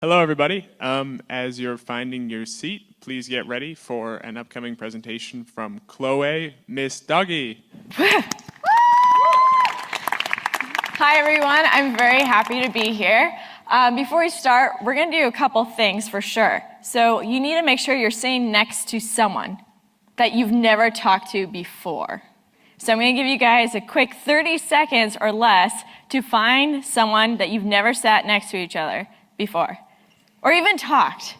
Hello, everybody. As you're finding your seat, please get ready for an upcoming presentation from Chloé, Messdaghi. Hi, everyone. I'm very happy to be here. Before we start, we're going to do a couple things for sure. So you need to make sure you're sitting next to someone that you've never talked to before. So I'm going to give you guys a quick 30 seconds or less to find someone that you've never sat next to each other before, or even talked.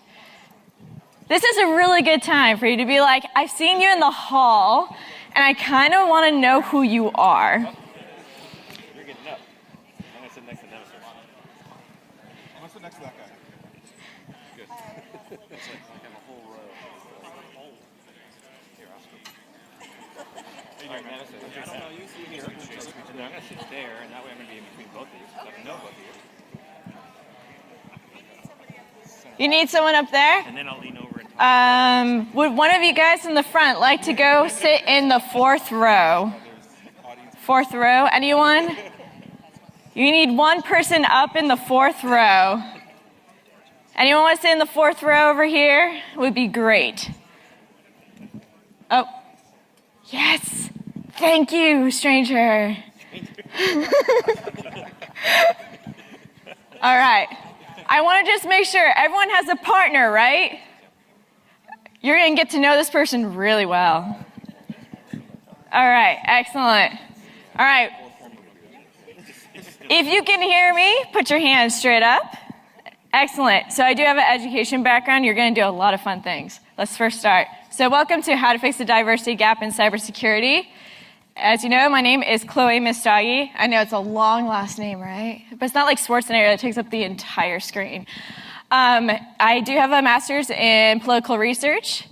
This is a really good time for you to be like, I've seen you in the hall, and I kind of want to know who you are. You're getting up. I'm going to sit next to them. I'm going to sit next to that guy. Good. It's like I have a whole row. Here, I'll scoop. All right, Madison. I don't know you. See here. I'm going to sit there, and that way I'm going to be in between both of you. So I can know both of you. You need someone up there? And then I'll lean over and talk. Would one of you guys in the front like to go sit in the fourth row? Fourth row, anyone? You need one person up in the fourth row. Anyone want to sit in the fourth row over here? Would be great. Oh, yes. Thank you, stranger. All right. I want to just make sure everyone has a partner, right? You're going to get to know this person really well. All right, excellent. All right. If you can hear me, put your hands straight up. Excellent. So I do have an education background. You're going to do a lot of fun things. Let's first start. So welcome to How to Fix the Diversity Gap in Cybersecurity. As you know, my name is Chloé Messdaghi. I know it's a long last name, right? But it's not like Schwarzenegger that takes up the entire screen. I do have a master's in political research.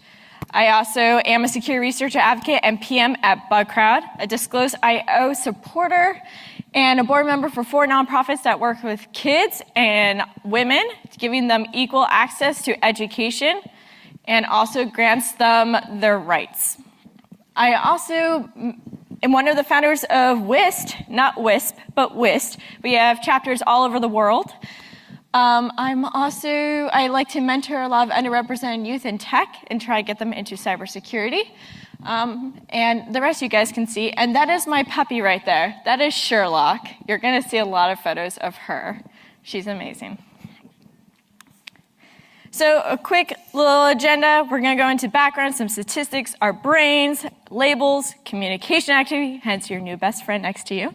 I also am a security researcher advocate and PM at BugCrowd, a Disclose IO supporter, and a board member for 4 nonprofits that work with kids and women, giving them equal access to education and also grants them their rights. I also am one of the founders of WIST, not WISP, but WIST. We have chapters all over the world. I like to mentor a lot of underrepresented youth in tech and try to get them into cybersecurity. And the rest you guys can see. And that is my puppy right there. That is Sherlock. You're going to see a lot of photos of her. She's amazing. So a quick little agenda. We're going to go into background, some statistics, our brains, labels, communication activity, hence your new best friend next to you,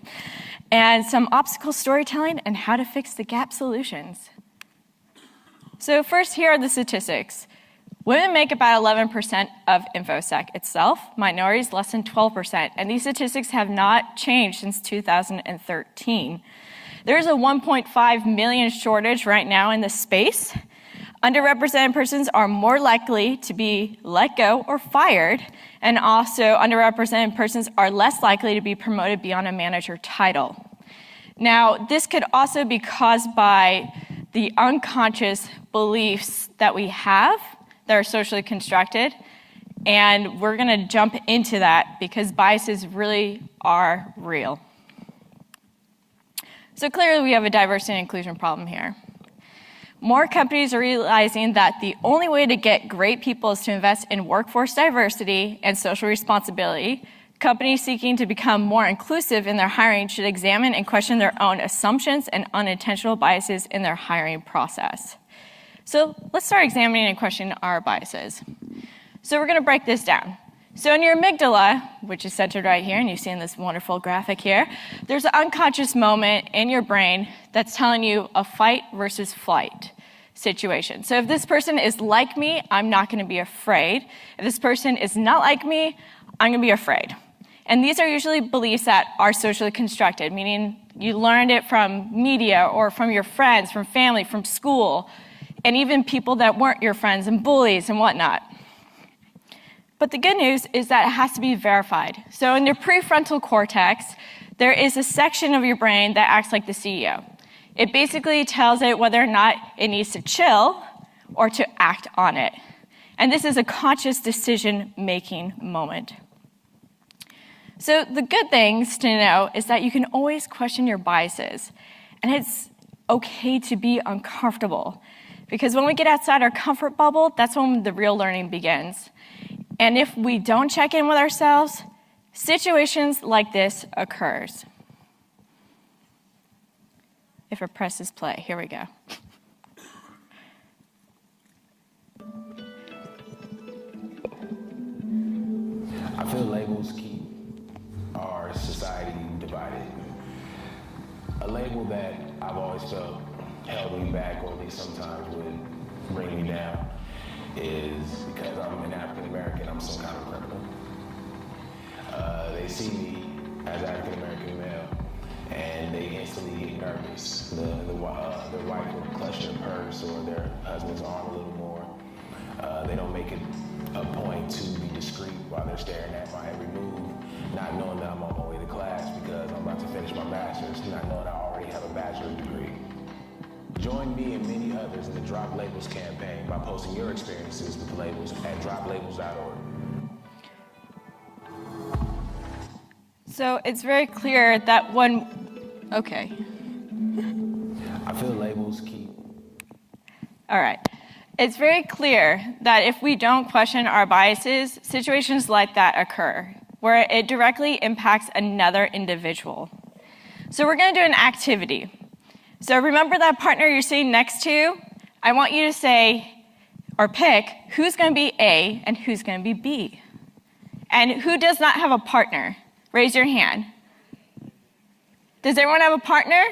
and some obstacle storytelling and how to fix the gap solutions. So first, here are the statistics. Women make about 11% of InfoSec itself, minorities less than 12%, and these statistics have not changed since 2013. There's a 1.5 million shortage right now in this space. Underrepresented persons are more likely to be let go or fired, and also underrepresented persons are less likely to be promoted beyond a manager title. Now, this could also be caused by the unconscious beliefs that we have that are socially constructed, and we're going to jump into that because biases really are real. So clearly we have a diversity and inclusion problem here. More companies are realizing that the only way to get great people is to invest in workforce diversity and social responsibility. Companies seeking to become more inclusive in their hiring should examine and question their own assumptions and unintentional biases in their hiring process. So let's start examining and questioning our biases. So we're going to break this down. So in your amygdala, which is centered right here, and you see in this wonderful graphic here, there's an unconscious moment in your brain that's telling you a fight versus flight situation. So if this person is like me, I'm not going to be afraid. If this person is not like me, I'm going to be afraid. And these are usually beliefs that are socially constructed, meaning you learned it from media or from your friends, from family, from school, and even people that weren't your friends and bullies and whatnot. But the good news is that it has to be verified. So in your prefrontal cortex, there is a section of your brain that acts like the CEO. It basically tells it whether or not it needs to chill or to act on it. And this is a conscious decision-making moment. So the good things to know is that you can always question your biases. And it's okay to be uncomfortable. Because when we get outside our comfort bubble, that's when the real learning begins. And if we don't check in with ourselves, situations like this occurs. If it presses play, here we go. I feel labels keep our society divided. A label that I've always felt held me back, or at least sometimes would bring me down, is because I'm an African American, I'm some kind of criminal. They see me as African American male, and they instantly get nervous. The wife will clutch their purse or their husband's arm a little more. They don't make it a point to be discreet while they're staring at my every move, not knowing that I'm on my way to class because I'm about to finish my master's, not knowing I already have a bachelor's degree. Join me and many others in the Drop Labels campaign by posting your experiences with labels at droplabels.org. So it's very clear that okay. I feel labels keep. All right. It's very clear that if we don't question our biases, situations like that occur, where it directly impacts another individual. So we're going to do an activity. So remember that partner you're sitting next to? I want you to say, or pick, who's going to be A and who's going to be B. And who does not have a partner? Raise your hand. Does everyone have a partner?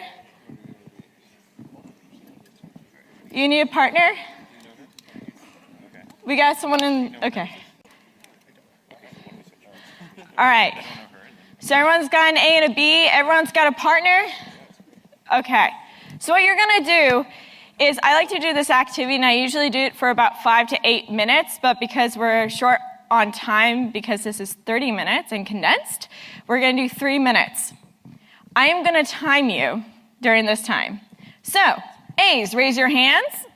You need a partner? We got someone in, okay. All right. So everyone's got an A and a B. Everyone's got a partner? Okay. So what you're going to do is, I like to do this activity, and I usually do it for about 5 to 8 minutes, but because we're short on time, because this is 30 minutes and condensed, we're going to do 3 minutes. I am going to time you during this time. So, A's, raise your hands.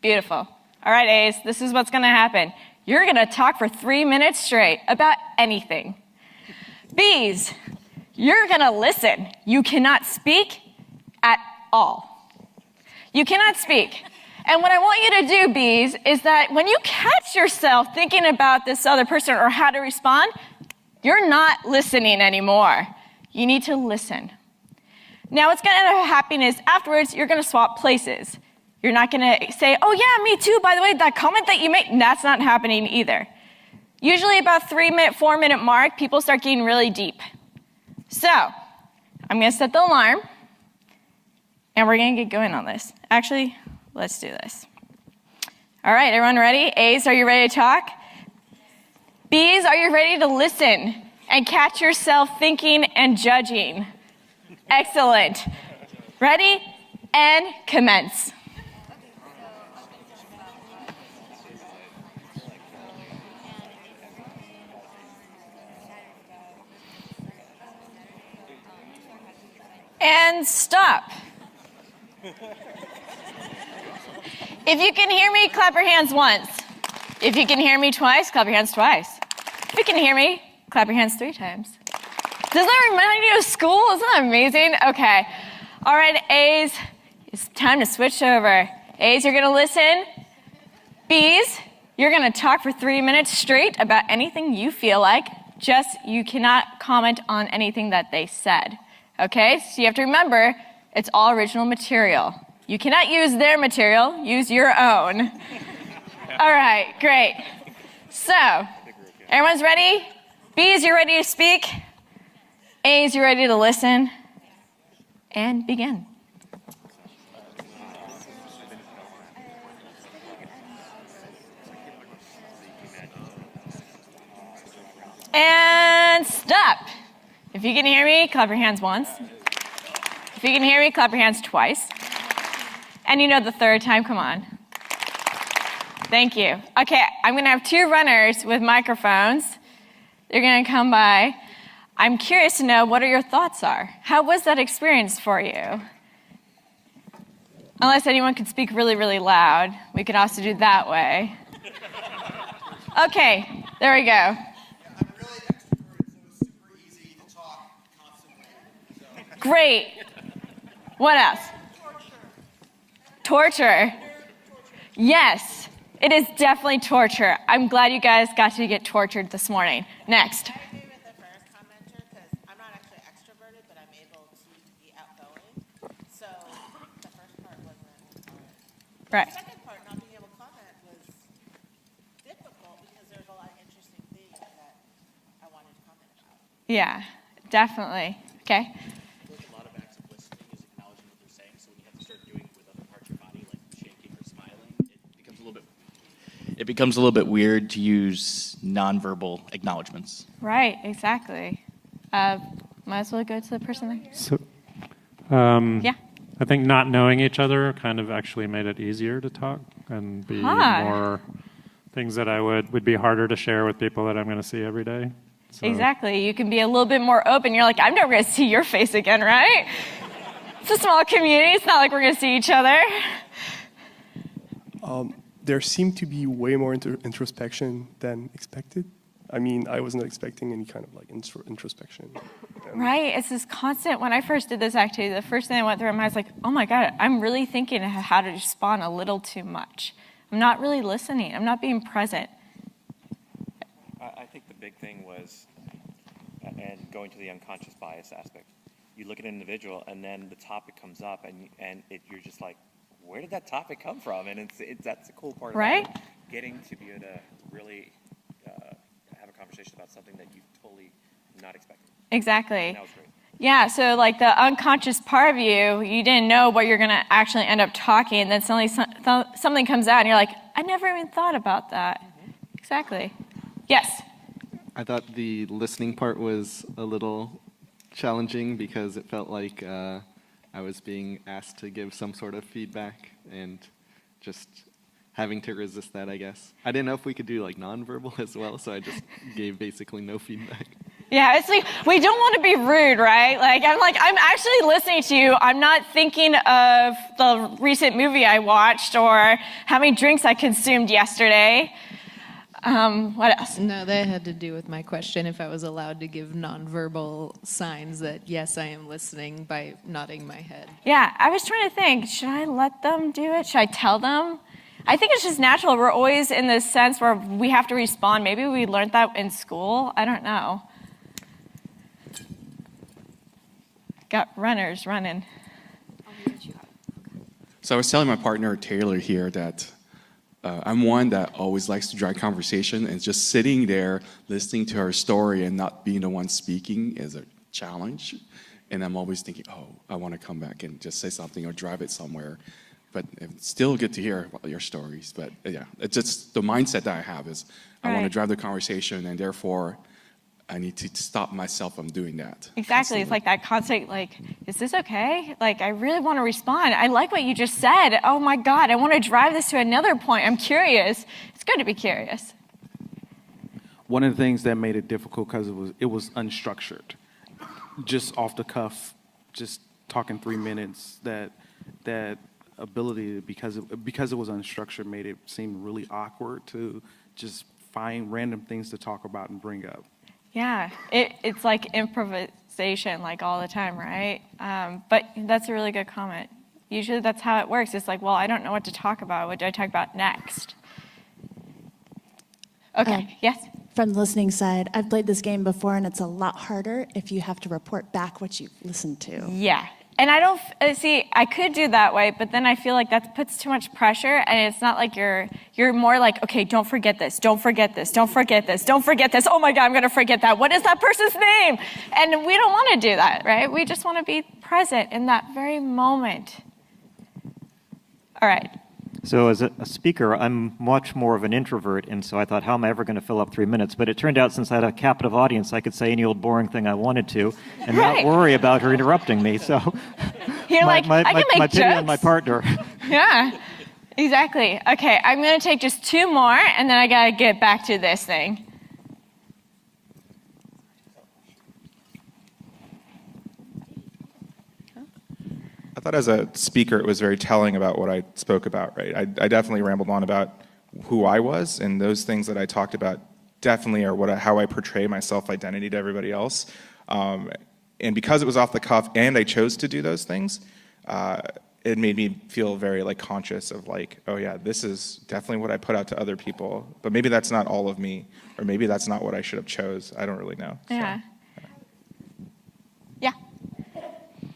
Beautiful. All right, A's, this is what's going to happen. You're going to talk for 3 minutes straight about anything. B's, you're going to listen. You cannot speak at all. You cannot speak. And what I want you to do, B's, is that when you catch yourself thinking about this other person or how to respond, you're not listening anymore. You need to listen. Now, what's going to end up happening is afterwards, you're going to swap places. You're not going to say, oh yeah, me too, by the way, that comment that you made, that's not happening either. Usually about 3 minute, 4 minute mark, people start getting really deep. So, I'm going to set the alarm, and we're going to get going on this. Actually, let's do this. All right, everyone ready? A's, are you ready to talk? B's, are you ready to listen and catch yourself thinking and judging? Excellent. Ready? And commence. And stop. If you can hear me, clap your hands once. If you can hear me twice, clap your hands twice. If you can hear me, clap your hands 3 times. Doesn't that remind you of school? Isn't that amazing? Okay. All right, A's, it's time to switch over. A's, you're going to listen. B's, you're going to talk for 3 minutes straight about anything you feel like. Just you cannot comment on anything that they said. Okay? So you have to remember, it's all original material. You cannot use their material, use your own. All right, great. So, everyone's ready? B's, you're ready to speak? A's, you're ready to listen? And begin. And stop. If you can hear me, clap your hands once. If you can hear me, clap your hands twice. And you know the third time, come on. Thank you. Okay, I'm going to have 2 runners with microphones. They're going to come by. I'm curious to know what your thoughts are. How was that experience for you? Unless anyone could speak really, really loud. We could also do that way. Okay, there we go. I'm really extroverted, so it's super easy to talk constantly. Great. What else? Torture. Yes, it is definitely torture. I'm glad you guys got to get tortured this morning. Next. I agree with the first commenter because I'm not actually extroverted, but I'm able to be outgoing. So the first part wasn't hard. Right. The second part, not being able to comment, was difficult because there's a lot of interesting things that I wanted to comment about. Yeah, definitely. Okay. I feel like a lot of acts of listening is acknowledging what they're saying. So when you have to start doing it with other parts of your body, like shaking or smiling, it becomes a little bit weird to use nonverbal acknowledgments. Right, exactly. Might as well go to the person there. So, Yeah. I think not knowing each other kind of actually made it easier to talk and be Huh. more things that I would be harder to share with people that I'm going to see every day. So, Exactly. You can be a little bit more open. You're like, I'm never going to see your face again, right? It's a small community. It's not like we're going to see each other. There seemed to be way more introspection than expected. I mean, I was not expecting any kind of like introspection. Right? It's this constant. When I first did this activity, the first thing I went through in my mind was like, oh my God, I'm really thinking how to respond a little too much. I'm not really listening. I'm not being present. I think the big thing was, and going to the unconscious bias aspect, you look at an individual and then the topic comes up and you're just like, where did that topic come from? And that's the cool part Right? about getting to be able to really have a conversation about something that you totally not expecting. Exactly. And that was great. Yeah, so like the unconscious part of you didn't know what you're going to actually end up talking, and then suddenly something comes out, and you're like, I never even thought about that. Exactly. Yes. I thought the listening part was a little challenging because it felt like I was being asked to give some sort of feedback and just having to resist that, I guess. I didn't know if we could do like nonverbal as well, so I just gave basically no feedback. Yeah, it's like, we don't want to be rude, right? I'm actually listening to you. I'm not thinking of the recent movie I watched or how many drinks I consumed yesterday. What else? No, that had to do with my question if I was allowed to give nonverbal signs that, yes, I am listening by nodding my head. Yeah, I was trying to think, should I let them do it? Should I tell them? I think it's just natural. We're always in this sense where we have to respond. Maybe we learned that in school. I don't know. Got runners running. So I was telling my partner Taylor here that I'm one that always likes to drive conversation, and just sitting there listening to her story and not being the one speaking is a challenge. And I'm always thinking, oh, I want to come back and just say something or drive it somewhere. But it's still good to hear about your stories. But yeah, it's just the mindset that I have is I want to drive the conversation, and therefore I need to stop myself from doing that. Exactly. Constantly. It's like that constant, like, is this okay? Like, I really want to respond. I like what you just said. Oh my God, I want to drive this to another point. I'm curious. It's good to be curious. One of the things that made it difficult because it was unstructured, just off the cuff, just talking 3 minutes. That ability, because it was unstructured, made it seem really awkward to just find random things to talk about and bring up. Yeah, it's like improvisation, like all the time, right? But that's a really good comment. Usually that's how it works. It's like, well, I don't know what to talk about. What do I talk about next? Okay, yes? From the listening side, I've played this game before, and it's a lot harder if you have to report back what you've listened to. Yeah. And I don't, see, I could do that way, but then I feel like that puts too much pressure, and it's not like you're more like, okay, don't forget this, don't forget this, don't forget this, don't forget this, oh my God, I'm gonna forget that, what is that person's name? And we don't wanna do that, right? We just wanna be present in that very moment. All right. So as a speaker, I'm much more of an introvert, and so I thought, how am I ever going to fill up 3 minutes? But it turned out, since I had a captive audience, I could say any old boring thing I wanted to, and not worry about her interrupting me. So You're like, I can make my jokes. pity on my partner. Yeah, exactly. Okay, I'm gonna take just 2 more, and then I gotta get back to this thing. I thought as a speaker it was very telling about what I spoke about, right? I definitely rambled on about who I was, and those things that I talked about definitely are how I portray my self-identity to everybody else. And because it was off the cuff and I chose to do those things, it made me feel very like conscious of like, oh yeah, this is definitely what I put out to other people, but maybe that's not all of me, or maybe that's not what I should have chose. I don't really know. Yeah.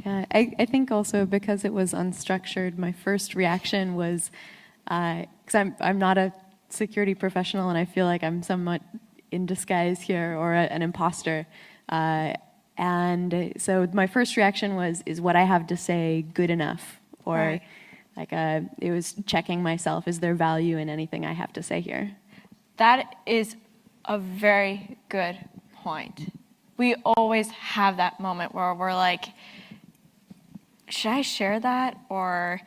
Yeah, I think also because it was unstructured, my first reaction was, because I'm not a security professional and I feel like I'm somewhat in disguise here or an imposter. And so my first reaction was, is what I have to say good enough? Or Right. like it was checking myself, is there value in anything I have to say here? That is a very good point. We always have that moment where we're like, should I share that? Or,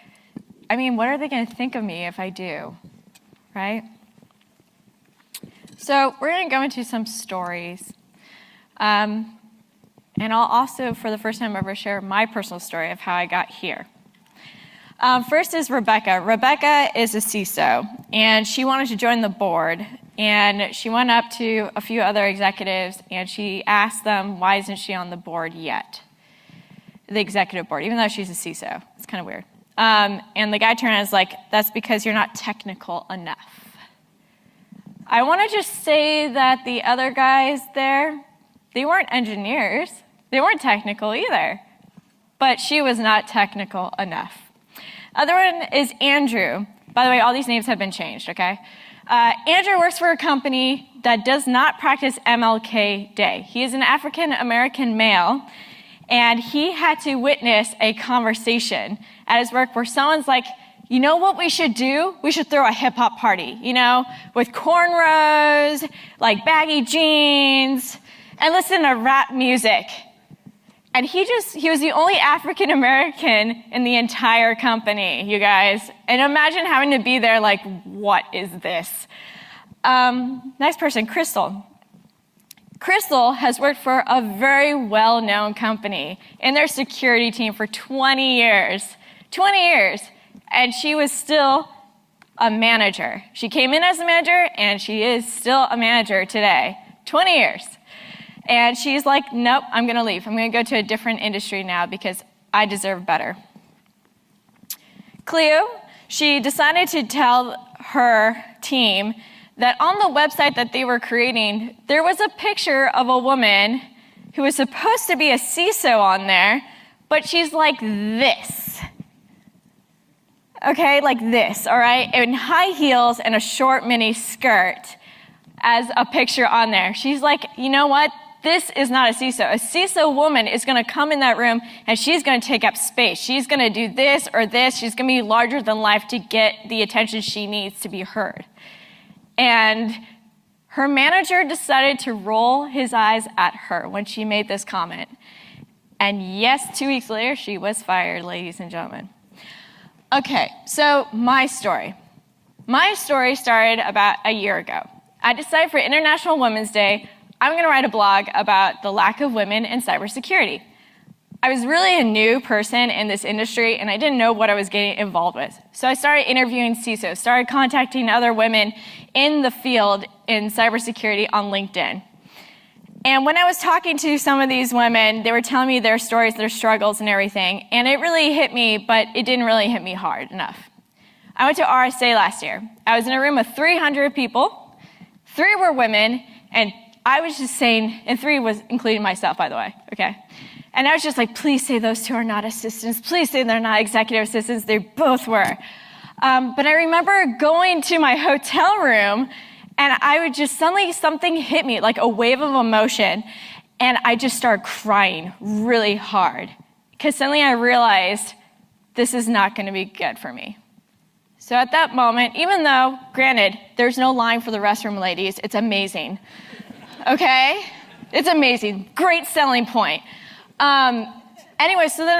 I mean, what are they going to think of me if I do? Right? So we're going to go into some stories. And I'll also, for the first time ever, share my personal story of how I got here. First is Rebecca. Rebecca is a CISO, and she wanted to join the board. And she went up to a few other executives, and she asked them, why isn't she on the board yet? The executive board, even though she's a CISO. It's kind of weird. And the guy turned around and was like, that's because you're not technical enough. I want to just say that the other guys there, they weren't engineers. They weren't technical either. But she was not technical enough. Other one is Andrew. By the way, all these names have been changed, okay? Andrew works for a company that does not practice MLK Day. He is an African-American male, and he had to witness a conversation at his work where someone's like, you know what we should do? We should throw a hip-hop party, you know, with cornrows, like baggy jeans, and listen to rap music. And he was the only African American in the entire company, you guys. And imagine having to be there like, what is this? Next person, Crystal. Crystal has worked for a very well-known company in their security team for 20 years. 20 years. And she was still a manager. She came in as a manager, and she is still a manager today. 20 years. And she's like, nope, I'm going to leave. I'm going to go to a different industry now because I deserve better. Cleo, she decided to tell her team that on the website that they were creating, there was a picture of a woman who was supposed to be a CISO on there, but she's like this. Okay, like this, all right? In high heels and a short mini skirt as a picture on there. She's like, you know what? This is not a CISO. A CISO woman is going to come in that room and she's going to take up space. She's going to do this or this. She's going to be larger than life to get the attention she needs to be heard. And her manager decided to roll his eyes at her when she made this comment. And yes, 2 weeks later, she was fired, ladies and gentlemen. Okay, so my story. My story started about a year ago. I decided for International Women's Day, I'm going to write a blog about the lack of women in cybersecurity. I was really a new person in this industry, and I didn't know what I was getting involved with. So I started interviewing CISOs, started contacting other women in the field in cybersecurity on LinkedIn. And when I was talking to some of these women, they were telling me their stories, their struggles, and everything. And it really hit me, but it didn't really hit me hard enough. I went to RSA last year. I was in a room with 300 people. 3 were women, and I was just saying, and 3 was including myself, by the way, okay? And I was just like, please say those 2 are not assistants. Please say they're not executive assistants. They both were. But I remember going to my hotel room, and I would just suddenly, something hit me, like a wave of emotion, and I just started crying really hard. Because suddenly I realized this is not going to be good for me. So at that moment, even though, granted, there's no line for the restroom, ladies, it's amazing. Okay? It's amazing. Great selling point. Anyway, so then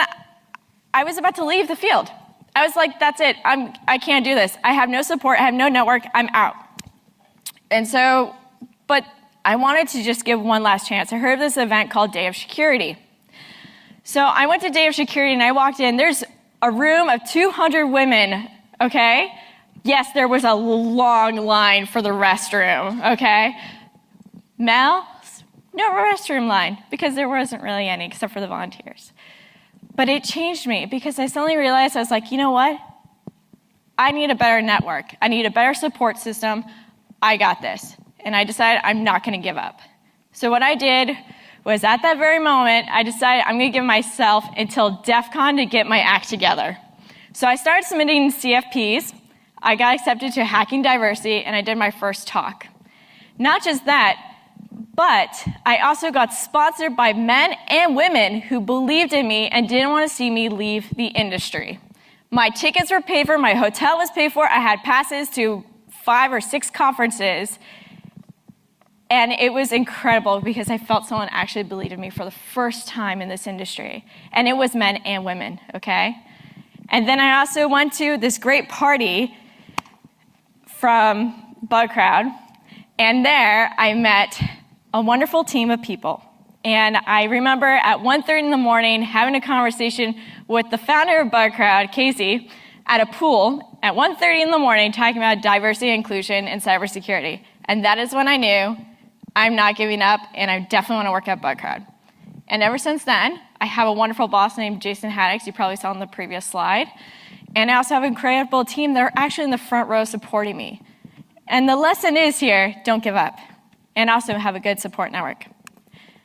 I was about to leave the field. I was like, that's it. I can't do this. I have no support. I have no network. I'm out. And so, but I wanted to just give one last chance. I heard of this event called Day of Security. So I went to Day of Security and I walked in. There's a room of 200 women, okay? Yes, there was a long line for the restroom, okay? Males, no restroom line, because there wasn't really any except for the volunteers. But it changed me because I suddenly realized I was like, you know what? I need a better network. I need a better support system. I got this. And I decided I'm not going to give up. So what I did was at that very moment, I decided I'm going to give myself until DEF CON to get my act together. So I started submitting CFPs. I got accepted to Hacking Diversity, and I did my first talk. Not just that, but I also got sponsored by men and women who believed in me and didn't want to see me leave the industry. My tickets were paid for, my hotel was paid for, I had passes to 5 or 6 conferences, and it was incredible because I felt someone actually believed in me for the first time in this industry. And it was men and women, okay? And then I also went to this great party from Bug Crowd, and there I met a wonderful team of people. And I remember at 1:30 in the morning having a conversation with the founder of Bug Crowd, Casey, at a pool at 1:30 in the morning talking about diversity, inclusion, and cybersecurity. And that is when I knew I'm not giving up, and I definitely want to work at Bug Crowd. And ever since then, I have a wonderful boss named Jason Haddix, you probably saw on the previous slide. And I also have an incredible team that are actually in the front row supporting me. And the lesson is here, don't give up. And also have a good support network.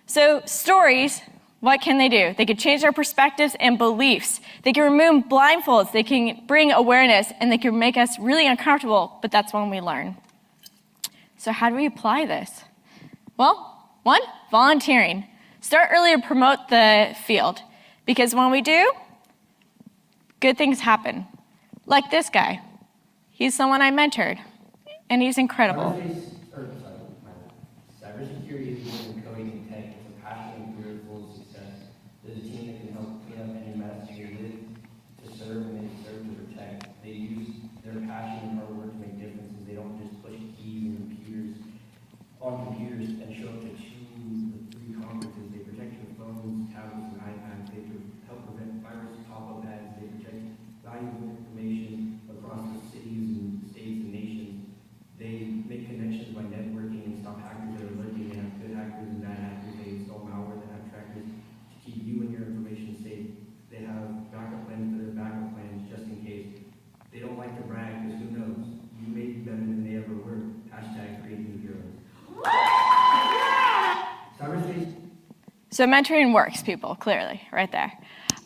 So stories, what can they do? They can change our perspectives and beliefs. They can remove blindfolds. They can bring awareness, and they can make us really uncomfortable, but that's when we learn. So how do we apply this? Well, 1, volunteering. Start early to promote the field, because when we do, good things happen. Like this guy. He's someone I mentored, and he's incredible. Cybersecurity is more than coding and tech. It's a passion and career full of success. There's a team that can help clean up any mess you live to serve and then serve to protect. They use their passion and hard work to make differences. They don't just push keys and computers and show up to 2 or 3 conferences. They protect your phones, tablets, and iPads. They help prevent virus pop-up ads. They protect valuable information across the cities and states and nations. They make connections by networking and stop hackers that are lurking. They have good hackers and bad hackers. They install malware that have trackers to keep you and your information safe. They have backup plans for their backup plans just in case. They don't like to brag because who knows? You may be better than they ever were. Hashtag create new heroes. So mentoring works, people, clearly, right there.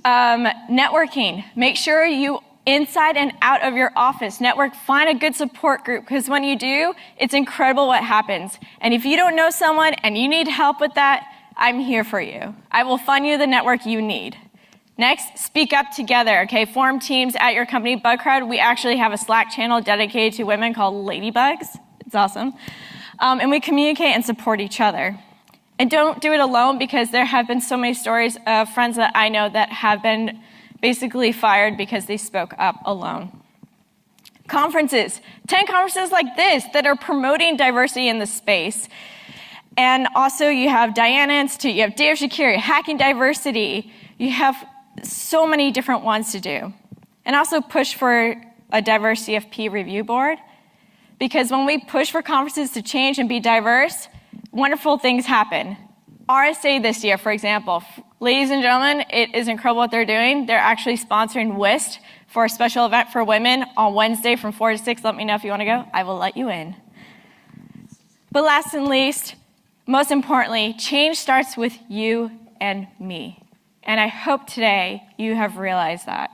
Networking. Make sure you inside and out of your office. Network, find a good support group, because when you do, it's incredible what happens. And if you don't know someone and you need help with that, I'm here for you. I will find you the network you need. Next, speak up together, okay? Form teams at your company. Bug Crowd, we actually have a Slack channel dedicated to women called Ladybugs. It's awesome. And we communicate and support each other. And don't do it alone, because there have been so many stories of friends that I know that have been basically fired because they spoke up alone. Conferences. 10 conferences like this that are promoting diversity in the space. And also you have Diana Institute, you have Data Security, Hacking Diversity. You have so many different ones to do. And also push for a diverse CFP review board. Because when we push for conferences to change and be diverse, wonderful things happen. RSA this year, for example. Ladies and gentlemen, it is incredible what they're doing. They're actually sponsoring WIST for a special event for women on Wednesday from 4 to 6. Let me know if you want to go. I will let you in. But last and least, most importantly, change starts with you and me. And I hope today you have realized that.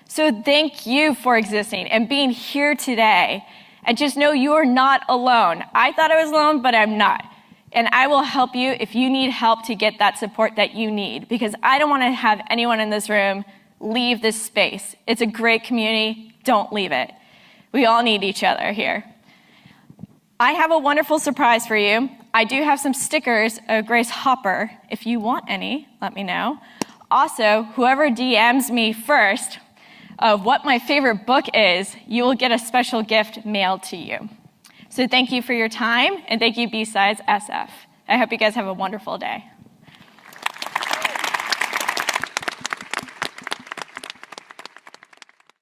So thank you for existing and being here today. And just know you are not alone. I thought I was alone, but I'm not. And I will help you if you need help to get that support that you need, because I don't want to have anyone in this room leave this space. It's a great community. Don't leave it. We all need each other here. I have a wonderful surprise for you. I do have some stickers of Grace Hopper. If you want any, let me know. Also, whoever DMs me first of what my favorite book is, you will get a special gift mailed to you. So thank you for your time, and thank you BSidesSF. I hope you guys have a wonderful day.